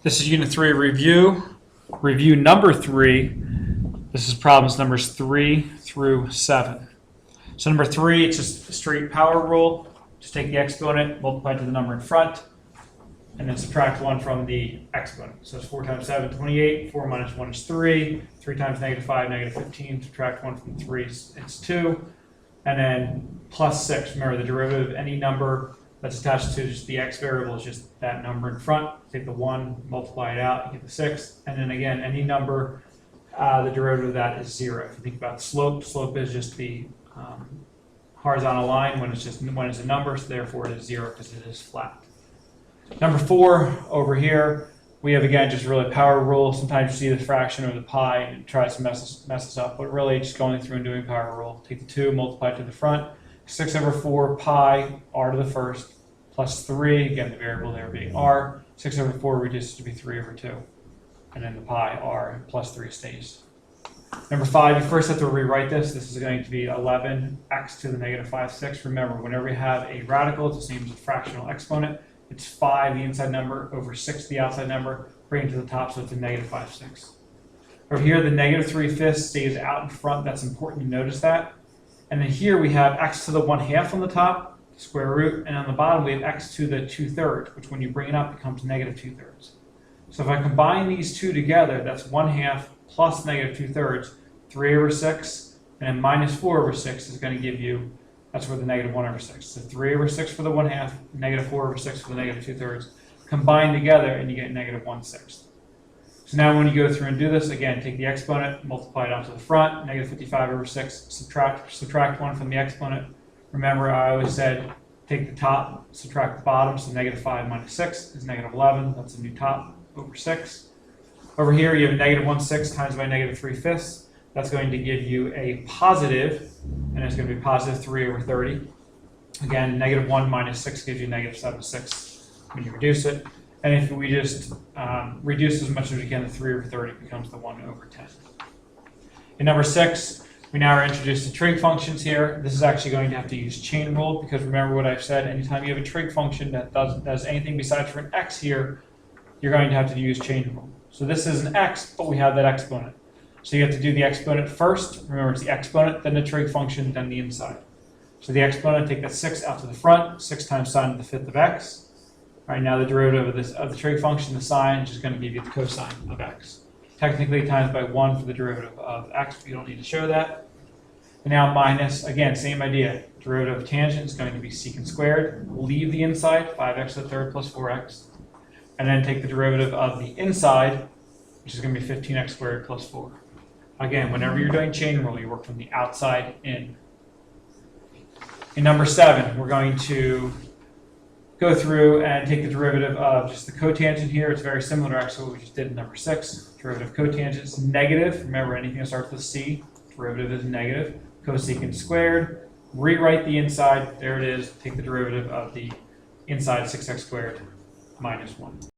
This is Unit 3 review. Review number 3. This is problems numbers 3 through 7. So number 3, it's just a straight power rule. Just take the exponent, multiply it to the number in front, and then subtract 1 from the exponent. So it's 4 times 7, 28. 4 minus 1 is 3. 3 times negative 5, negative 15. Subtract 1 from 3, it's 2. And then plus 6. Remember, the derivative of any number that's attached to just the x variable is just that number in front. Take the 1, multiply it out, you get the 6. And then again, any number, the derivative of that is 0. If you think about slope, slope is just the horizontal line when it's a number, so therefore it is 0 because it is flat. Number 4 over here, we have again just really power rule. Sometimes you see the fraction or the pi and it tries to mess us up, but really just going through and doing power rule. Take the 2, multiply it to the front. 6 over 4 pi r to the first plus 3, again the variable there being r. 6 over 4 reduces to be 3 over 2. And then the pi r plus 3 stays. Number 5, you first have to rewrite this. This is going to be 11x to the negative 5 6. Remember, whenever you have a radical, it's the same as a fractional exponent. It's 5, the inside number, over 6, the outside number. Bring it to the top, so it's a negative 5 6. Over here, the negative 3 fifths stays out in front. That's important to notice that. And then here we have x to the 1/2 on the top, square root, and on the bottom we have x to the 2/3, which when you bring it up becomes negative 2/3. So if I combine these two together, that's 1/2 plus negative 2/3, 3 over 6, and then minus 4 over 6 is going to give you, that's where the negative 1 over 6. So 3 over 6 for the 1/2, negative 4 over 6 for the negative 2/3, combine together and you get negative 1/6. So now when you go through and do this, again, take the exponent, multiply it out to the front, negative 55 over 6, subtract 1 from the exponent. Remember, I always said take the top, subtract the bottom, so negative 5 minus 6 is negative 11. That's a new top over 6. Over here, you have negative 1/6 times by negative 3 fifths. That's going to give you a positive, and it's going to be positive 3 over 30. Again, negative 1 minus 6 gives you negative 7 6 when you reduce it. And if we just reduce as much as we can, the 3 over 30 becomes the 1 over 10. In number 6, we now are introduced to trig functions here. This is actually going to have to use chain rule because remember what I've said, anytime you have a trig function that does anything besides for an x here, you're going to have to use chain rule. So this is an x, but we have that exponent. So you have to do the exponent first. Remember, it's the exponent, then the trig function, then the inside. So the exponent, take that 6 out to the front, 6 times sine to the 5th of x. All right, now the derivative of the trig function, the sine, is just going to give you the cosine of x. Technically times by 1 for the derivative of x, but you don't need to show that. And now minus, again, same idea. Derivative of tangent is going to be secant squared. Leave the inside, 5x to the third plus 4x. And then take the derivative of the inside, which is going to be 15x squared plus 4. Again, whenever you're doing chain rule, you work from the outside in. In number 7, we're going to go through and take the derivative of just the cotangent here. It's very similar to actually what we just did in number 6. Derivative of cotangent is negative. Remember, anything that starts with c, derivative is negative. Cosecant squared. Rewrite the inside. There it is. Take the derivative of the inside 6x squared minus 1.